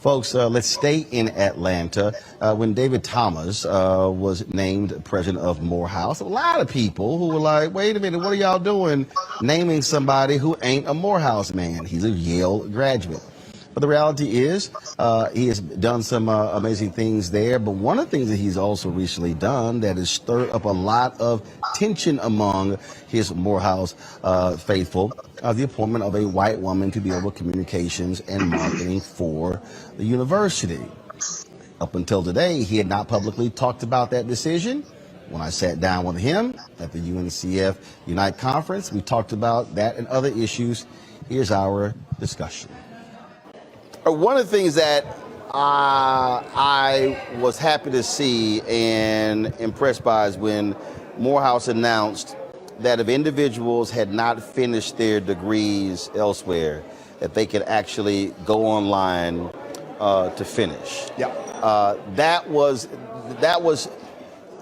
Folks, let's stay in Atlanta. When David Thomas was named president of Morehouse, a lot of people who were like, wait a minute, what are y'all doing naming somebody who ain't a Morehouse man? He's a Yale graduate. But the reality is he has done some amazing things there. But one of the things that he's also recently done that has stirred up a lot of tension among his Morehouse faithful, the appointment of a white woman to be over communications and marketing for the university. Up until today, he had not publicly talked about that decision. When I sat down with him at the UNCF Unite Conference, we talked about that and other issues. Here's our discussion. One of the things that I was happy to see and impressed by is when Morehouse announced that if individuals had not finished their degrees elsewhere, that they could actually go online to finish. Yeah. That was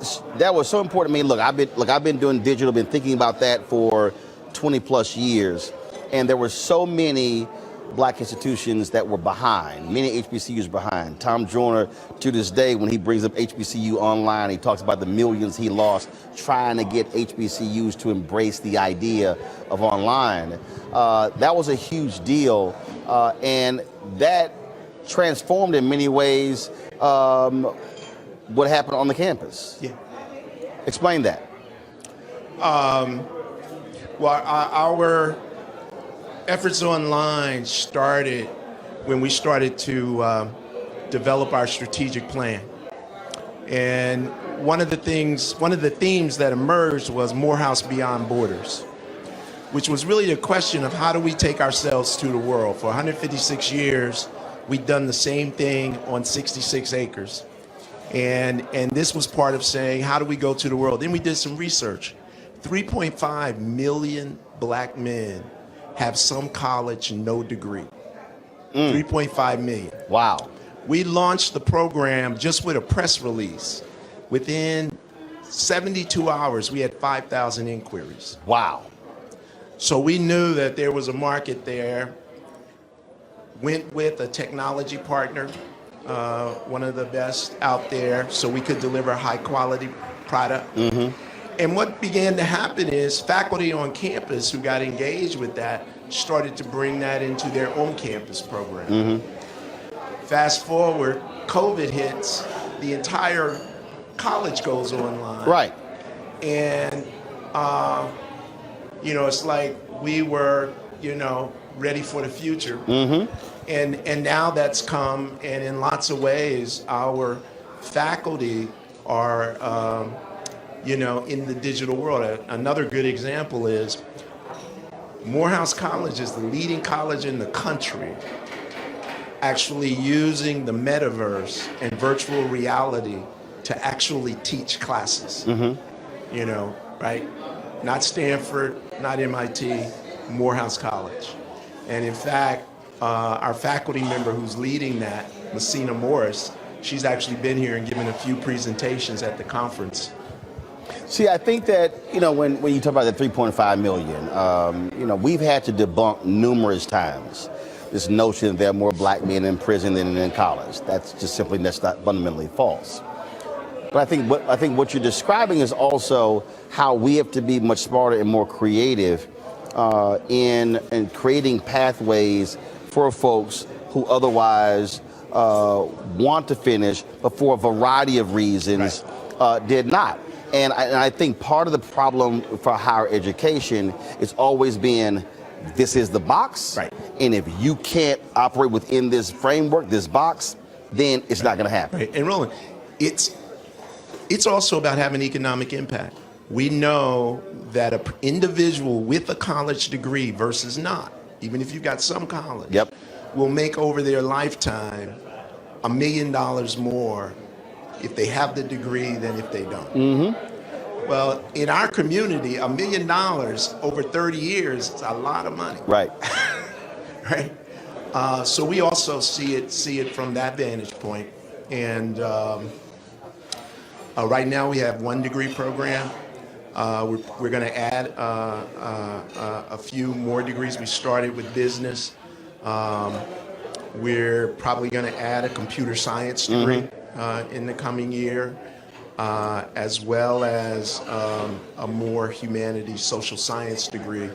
so important to me. Look, I've been doing digital, been thinking about that for 20 plus years, and there were so many black institutions that were behind, many HBCUs behind. Tom Joyner, to this day, when he brings up HBCU online, he talks about the millions he lost trying to get HBCUs to embrace the idea of online. That was a huge deal, and that transformed in many ways what happened on the campus. Yeah. Explain that. Well, our efforts online started when we started to develop our strategic plan. And one of the themes that emerged was Morehouse Beyond Borders, which was really the question of how do we take ourselves to the world. For 156 years, we'd done the same thing on 66 acres. And this was part of saying, how do we go to the world? Then we did some research. 3.5 million black men have some college, no degree. 3.5 million. Wow. We launched the program just with a press release. Within 72 hours, we had 5,000 inquiries. Wow. So we knew that there was a market there. Went with a technology partner, one of the best out there, so we could deliver a high quality product. Mm-hmm. And what began to happen is faculty on campus who got engaged with that started to bring that into their on-campus program. Mm-hmm. Fast forward, COVID hits, the entire college goes online. Right. And, it's like we were, ready for the future. Mm-hmm. And now that's come, and in lots of ways, our faculty are, in the digital world. Another good example is Morehouse College is the leading college in the country actually using the metaverse and virtual reality to actually teach classes. Mm-hmm. Right? Not Stanford, not MIT, Morehouse College. And in fact, our faculty member who's leading that, Messina Morris, she's actually been here and given a few presentations at the conference. See, I think that, when you talk about the 3.5 million, we've had to debunk numerous times this notion that there are more black men in prison than in college. That's not fundamentally false. But I think what you're describing is also how we have to be much smarter and more creative in creating pathways for folks who otherwise want to finish, but for a variety of reasons did not. And I think part of the problem for higher education is always been, this is the box, right. And if you can't operate within this framework, this box, then it's not going to happen. Right. And Roland, it's also about having economic impact. We know that an individual with a college degree versus not, even if you've got some college, yep, will make over their lifetime $1 million more if they have the degree than if they don't. Mm-hmm. Well, in our community, $1 million over 30 years is a lot of money. Right. Right. So we also see it from that vantage point. And right now we have one degree program. We're going to add a few more degrees. We started with business. We're probably going to add a computer science degree in the coming year, as well as a more humanities, social science degree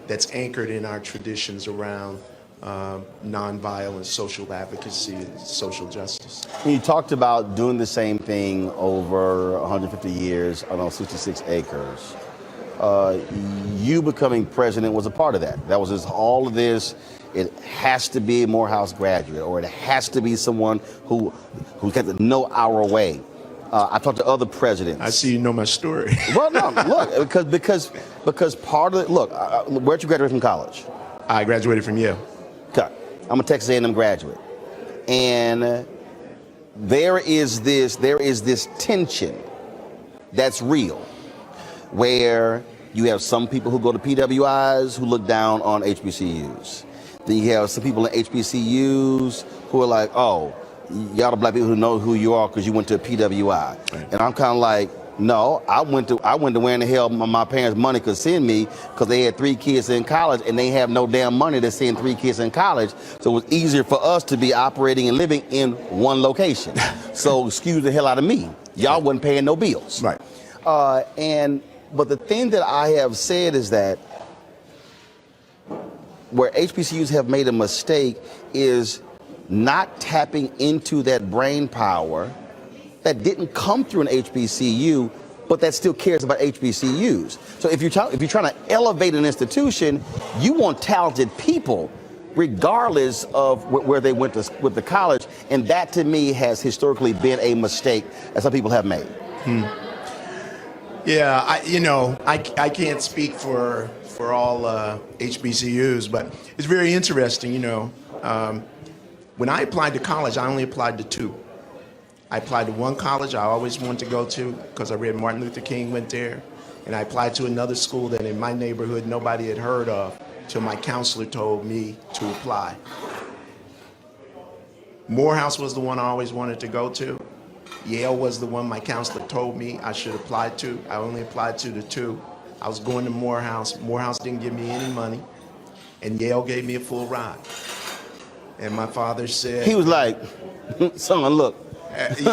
that's anchored in our traditions around nonviolent social advocacy and social justice. You talked about doing the same thing over 150 years on 66 acres. You becoming president was a part of that. That was just all of this. It has to be a Morehouse graduate, or it has to be someone who got to know our way. I talked to other presidents. I see you know my story. Well, no, look, because part of it. Look, where'd you graduate from college? I graduated from Yale. Okay, I'm a Texas A&M graduate, and there is this tension that's real, where you have some people who go to PWIs who look down on HBCUs. Then you have some people in HBCUs who are like, oh, y'all the black people who know who you are because you went to a PWI. Right. And I'm kind of like, no, I went to where in the hell my parents' money could send me, because they had 3 kids in college and they have no damn money to send 3 kids in college. So it was easier for us to be operating and living in one location. So excuse the hell out of me. Y'all wasn't paying no bills. Right. But the thing that I have said is that where HBCUs have made a mistake is not tapping into that brain power that didn't come through an HBCU, but that still cares about HBCUs. So if you're trying to elevate an institution, you want talented people, regardless of where they went with the college, and that to me has historically been a mistake that some people have made. Yeah, I can't speak for all HBCUs, but it's very interesting. When I applied to college, I only applied to 2. I applied to one college I always wanted to go to because I read Martin Luther King went there, and I applied to another school that in my neighborhood nobody had heard of till my counselor told me to apply. Morehouse was the one I always wanted to go to. Yale was the one my counselor told me I should apply to. I only applied to the 2. I was going to Morehouse. Morehouse didn't give me any money, and Yale gave me a full ride. And my father said... He was like, son, look.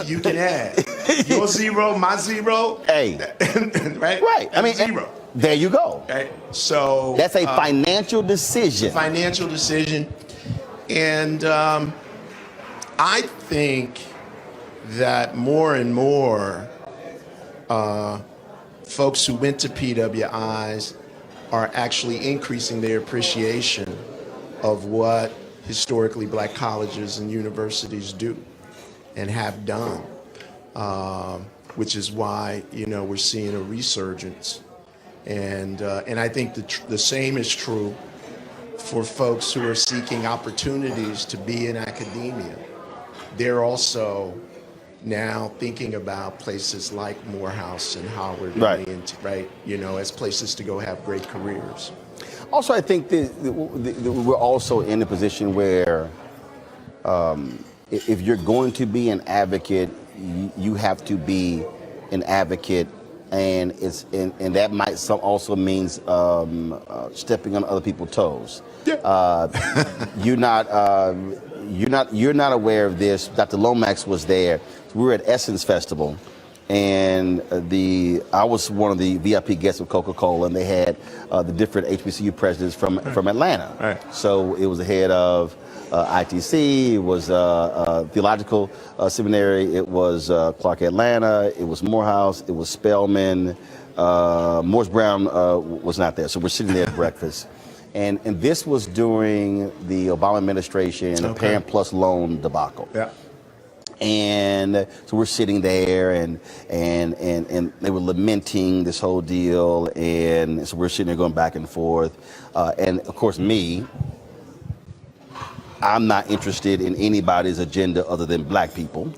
You can add. Your 0, my 0. Hey. Right? Right. I mean, 0. There you go. Right? So... That's a financial decision. It's a financial decision. And I think that more and more folks who went to PWIs are actually increasing their appreciation of what historically black colleges and universities do and have done, which is why we're seeing a resurgence, and I think the same is true for folks who are seeking opportunities to be in academia. They're also now thinking about places like Morehouse and Howard, right? As places to go have great careers. Also, I think that we're also in a position where if you're going to be an advocate, you have to be an advocate, and that might also means stepping on other people's toes. Yeah. You're not aware of this. Dr. Lomax was there. We were at Essence Festival, and I was one of the VIP guests of Coca-Cola, and they had the different HBCU presidents from Atlanta. Right. So it was the head of ITC, it was Theological Seminary, it was Clark Atlanta, it was Morehouse, it was Spelman. Morris Brown was not there, so we're sitting there at breakfast. And this was during the Obama administration, the Parent Plus loan debacle. Yeah. And so we're sitting there, and they were lamenting this whole deal, and so we're sitting there going back and forth. And of course, I'm not interested in anybody's agenda other than black people.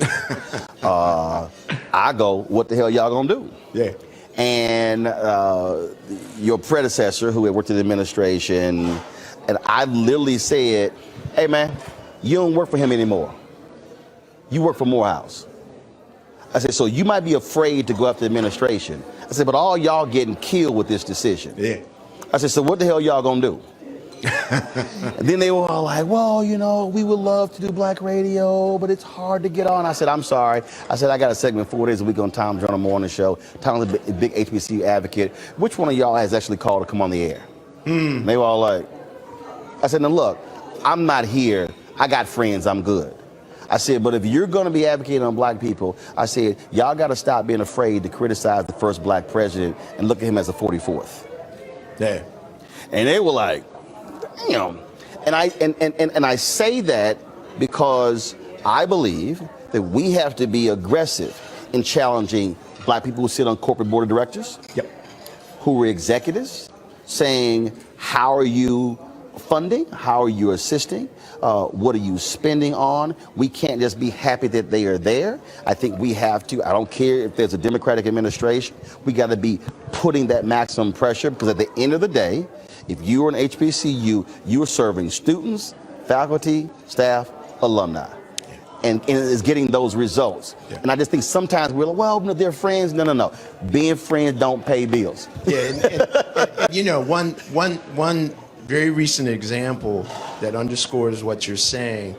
I go, what the hell y'all gonna do? Yeah. And your predecessor, who had worked in the administration, and I literally said, hey man, you don't work for him anymore. You work for Morehouse. I said, so you might be afraid to go after the administration. I said, but all y'all getting killed with this decision. Yeah. I said, so what the hell y'all gonna do? And then they were all like, well, you know, we would love to do black radio, but it's hard to get on. I said, I'm sorry. I said, I got a segment 4 days a week on Tom's Journal Morning Show. Tom's a big HBCU advocate. Which one of y'all has actually called to come on the air? They were all like, I said, now look, I'm not here. I got friends. I'm good. I said, but if you're going to be advocating on black people, I said, y'all got to stop being afraid to criticize the first black president and look at him as the 44th. Yeah. And they were like, damn. And I say that because I believe that we have to be aggressive in challenging black people who sit on corporate board of directors, Yep. who are executives, saying, how are you funding? How are you assisting? What are you spending on? We can't just be happy that they are there. I think we have to, I don't care if there's a Democratic administration, we got to be putting that maximum pressure, because at the end of the day, if you are an HBCU, you are serving students, faculty, staff, alumni. And it's getting those results. Yeah. And I just think sometimes we're like, well, they're friends. No. Being friends don't pay bills. Yeah, and, you know, one very recent example that underscores what you're saying,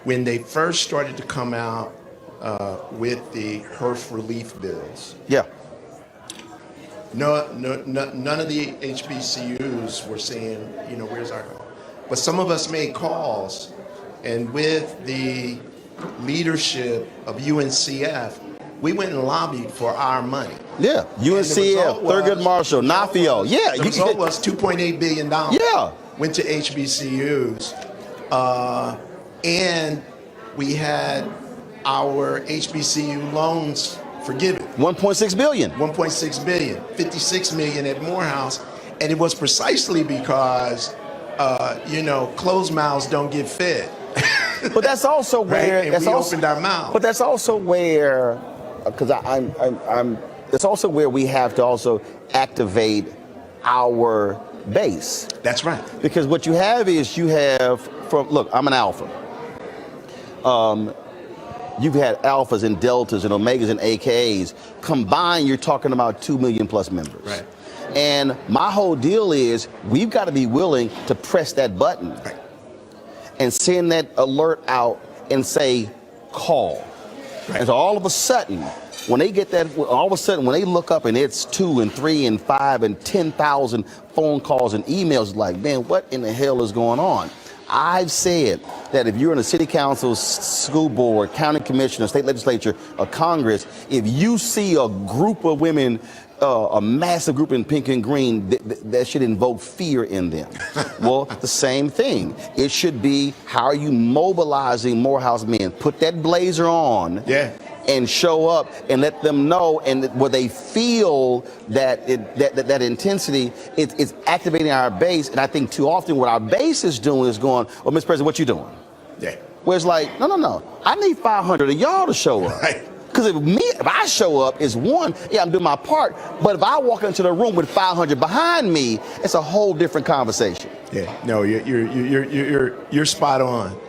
when they first started to come out with the HERF relief bills, Yeah. none of the HBCUs were saying, you know, where's our call? But some of us made calls, and with the leadership of UNCF, we went and lobbied for our money. Yeah. UNCF, Thurgood Marshall, NAFIO. Yeah. The result was $2.8 billion. Yeah. Went to HBCUs. And we had our HBCU loans forgiven. 1.6 billion. 1.6 billion, 56 million at Morehouse. And it was precisely because, you know, closed mouths don't get fed. But that's also where, right? And we opened our mouths. But that's also where, because that's also where we have to also activate our base. That's right. Because what you have is look, I'm an alpha. You've had alphas and deltas and omegas and AKAs. Combined, you're talking about 2 million plus members. Right. And my whole deal is we've got to be willing to press that button. Right. And send that alert out and say, call. Right. And so all of a sudden, when they get that, all of a sudden, when they look up and it's 2 and 3 and 5 and 10,000 phone calls and emails, like, man, what in the hell is going on? I've said that if you're in a city council, school board, county commissioner, state legislature, or Congress, if you see a group of women, a massive group in pink and green, that should invoke fear in them. Well, the same thing. It should be, how are you mobilizing Morehouse men? Put that blazer on. Yeah. And show up and let them know, and where they feel that that intensity, it's activating our base. And I think too often what our base is doing is going, well, Mr. President, what you doing? Yeah. Where it's like, no. I need 500 of y'all to show up. Right. Because if I show up, is one, yeah, I'm doing my part. But if I walk into the room with 500 behind me, it's a whole different conversation. Yeah. No, you're spot on,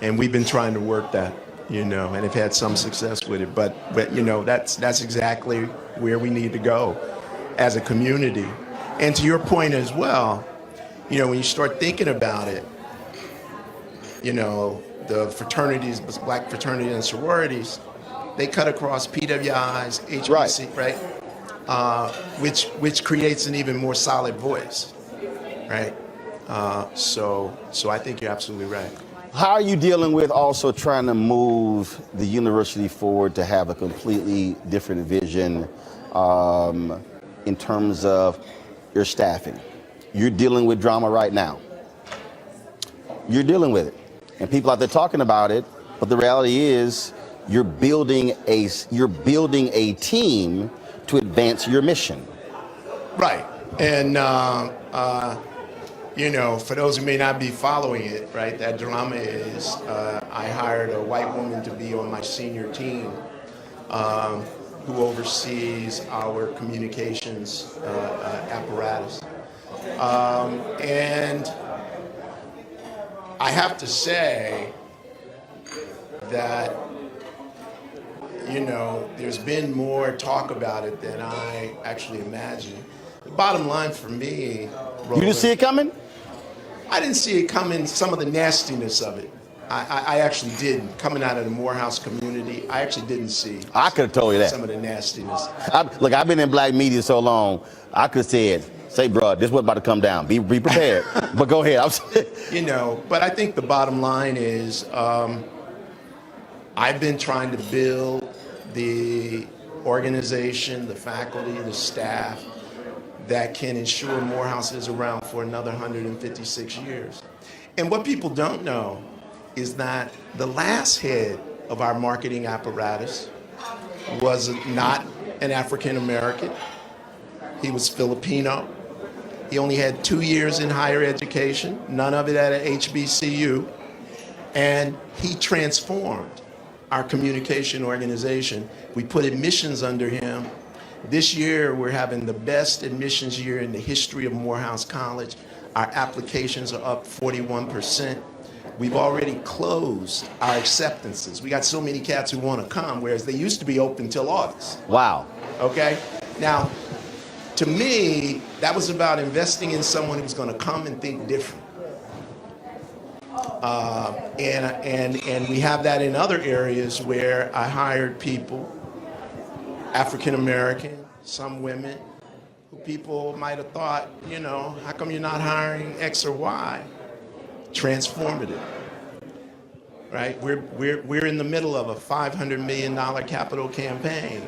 and we've been trying to work that, you know, and have had some success with it. But you know, that's exactly where we need to go as a community. And to your point as well, you know, when you start thinking about it, you know, the fraternities, black fraternities and sororities, they cut across PWIs, HBC, right? Which creates an even more solid voice, right? So I think you're absolutely right. How are you dealing with also trying to move the university forward to have a completely different vision in terms of your staffing? You're dealing with drama right now. You're dealing with it. And people out there talking about it, but the reality is you're building a team to advance your mission. Right. And you know, for those who may not be following it, right, that drama is I hired a white woman to be on my senior team who oversees our communications apparatus. And I have to say that, you know, there's been more talk about it than I actually imagined. The bottom line for me, Roland, You didn't see it coming? I didn't see it coming, some of the nastiness of it. I actually didn't. Coming out of the Morehouse community, I actually didn't see I could have told you that. some of the nastiness. Look, I've been in black media so long, I could have said, say, bro, this was about to come down. Be prepared. But go ahead. You know, but I think the bottom line is I've been trying to build the organization, the faculty, the staff that can ensure Morehouse is around for another 156 years. And what people don't know is that the last head of our marketing apparatus was not an African American. He was Filipino. He only had 2 years in higher education, none of it at a HBCU, and he transformed our communication organization. We put admissions under him. This year, we're having the best admissions year in the history of Morehouse College. Our applications are up 41%. We've already closed our acceptances. We got so many cats who want to come, whereas they used to be open till August. Wow. Okay? Now, to me, that was about investing in someone who's going to come and think different. And we have that in other areas where I hired people, African American, some women, who people might have thought, you know, how come you're not hiring X or Y? Transformative, right? We're in the middle of a $500 million capital campaign.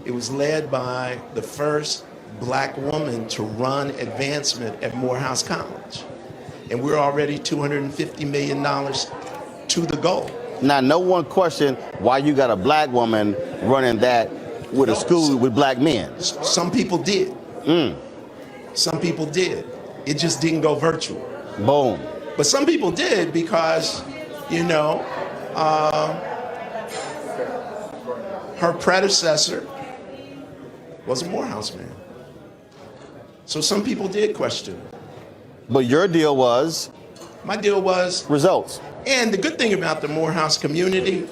It was led by the first black woman to run advancement at Morehouse College. And we're already $250 million to the goal. Now, no one questioned why you got a black woman running that with a school with black men. Some people did. Some people did. It just didn't go virtual. Boom. But some people did because, you know, her predecessor was a Morehouse man. So some people did question it. But your deal was? My deal was Results. And the good thing about the Morehouse community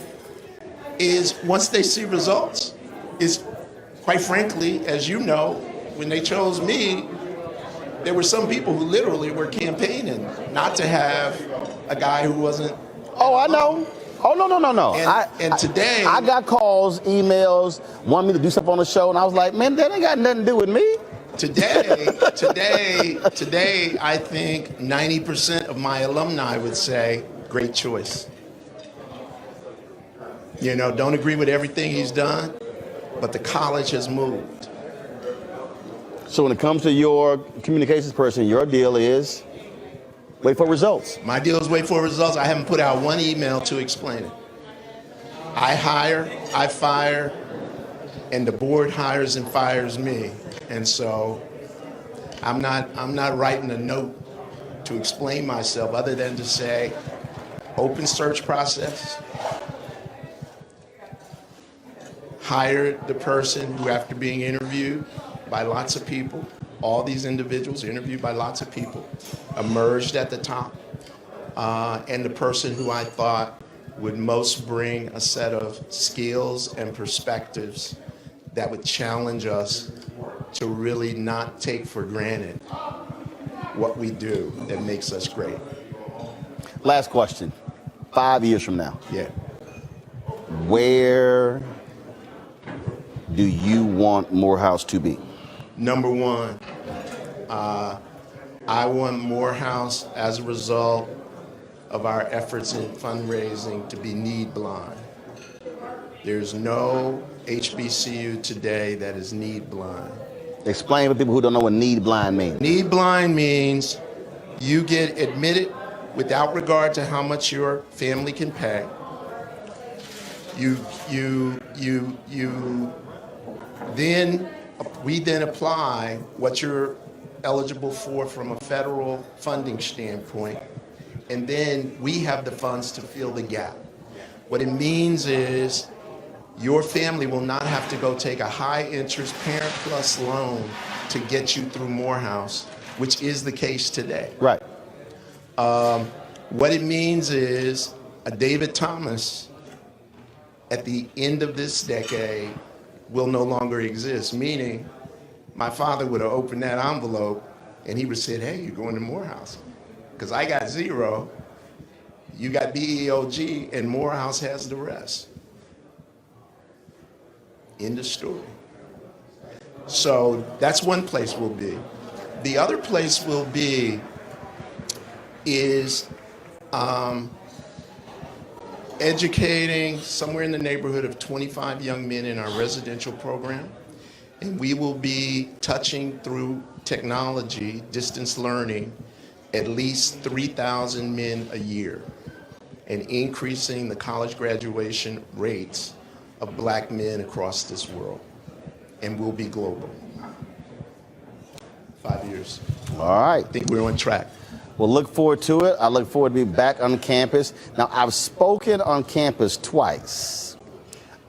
is once they see results, is quite frankly, as you know, when they chose me, there were some people who literally were campaigning not to have a guy who wasn't. Oh, I know. Oh, no. And today, I got calls, emails, wanted me to do stuff on the show, and I was like, man, that ain't got nothing to do with me. Today, I think 90% of my alumni would say, great choice. You know, don't agree with everything he's done, but the college has moved. So when it comes to your communications person, your deal is wait for results. My deal is wait for results. I haven't put out one email to explain it. I hire, I fire, and the board hires and fires me. And so I'm not writing a note to explain myself other than to say open search process, hire the person who, after being interviewed by lots of people, all these individuals interviewed by lots of people, emerged at the top, and the person who I thought would most bring a set of skills and perspectives that would challenge us to really not take for granted what we do that makes us great. Last question. 5 years from now, Yeah. where do you want Morehouse to be? Number one, I want Morehouse, as a result of our efforts in fundraising, to be need blind. There's no HBCU today that is need blind. Explain for people who don't know what need blind means. Need blind means you get admitted without regard to how much your family can pay. We then apply what you're eligible for from a federal funding standpoint, and then we have the funds to fill the gap. What it means is your family will not have to go take a high interest parent plus loan to get you through Morehouse, which is the case today. Right. What it means is a David Thomas at the end of this decade will no longer exist, meaning my father would have opened that envelope and he would have said, hey, you're going to Morehouse. because I got 0. You got BEOG, and Morehouse has the rest. End of story. So that's one place we'll be. The other place we'll be is educating somewhere in the neighborhood of 25 young men in our residential program. And we will be touching through technology, distance learning, at least 3,000 men a year, and increasing the college graduation rates of black men across this world. And we'll be global. 5 years. All right. I think we're on track. Well, look forward to it. I look forward to being back on campus. Now, I've spoken on campus twice,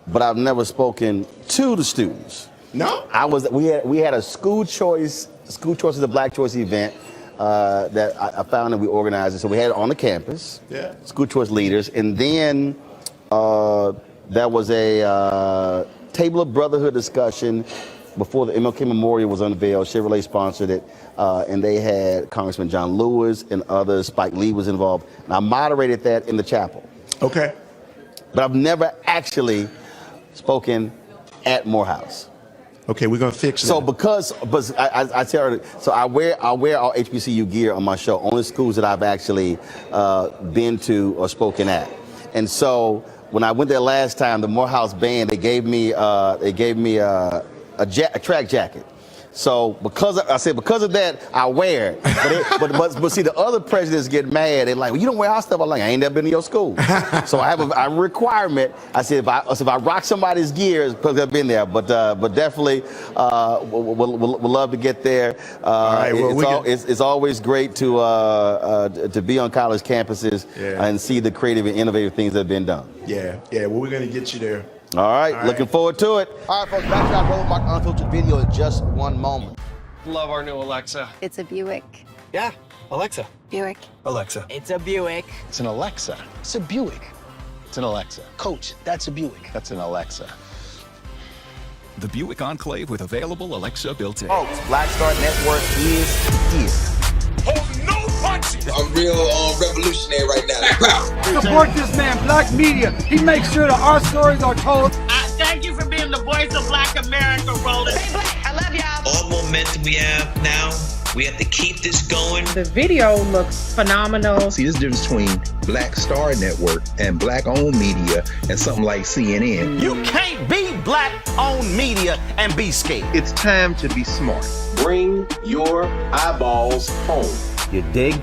but I've never spoken to the students. No? We had a school choice is a black choice event that I found that we organized it. So we had it on the campus. Yeah. School choice leaders, and then there was a table of brotherhood discussion before the MLK Memorial was unveiled. Chevrolet sponsored it, and they had Congressman John Lewis and others. Spike Lee was involved, and I moderated that in the chapel. Okay. But I've never actually spoken at Morehouse. Okay, we're gonna fix that. So but I tell her, so I wear all HBCU gear on my show, only schools that I've actually been to or spoken at. And so when I went there last time, the Morehouse band, they gave me a track jacket. So because of that, I wear it. But see, the other presidents get mad. They're like, well, you don't wear our stuff. I'm like, I ain't never been to your school. So I have a requirement. I said, if I rock somebody's gear, it's because I've been there. But definitely, we'll love to get there. All right, well, it's always great to be on college campuses and see the creative and innovative things that have been done. Yeah. Well, we're gonna get you there. All right, looking forward to it. All right, folks, back to our Roland Mark Unfiltered video in just one moment. Love our new Alexa. It's a Buick. Yeah, Alexa. Buick. Alexa. It's a Buick. It's an Alexa. It's a Buick. It's an Alexa. Coach, that's a Buick. That's an Alexa. The Buick Enclave with available Alexa built-in. Folks, Black Star Network is here. I'm real revolutionary right now. Support this man, Black Media. He makes sure that our stories are told. Thank you for being the voice of Black America, Roland. Stay black. I love y'all. All momentum we have now, we have to keep this going. The video looks phenomenal. See, there's a difference between Black Star Network and black-owned media and something like CNN. You can't be black-owned media and be scared. It's time to be smart. Bring your eyeballs home. You dig?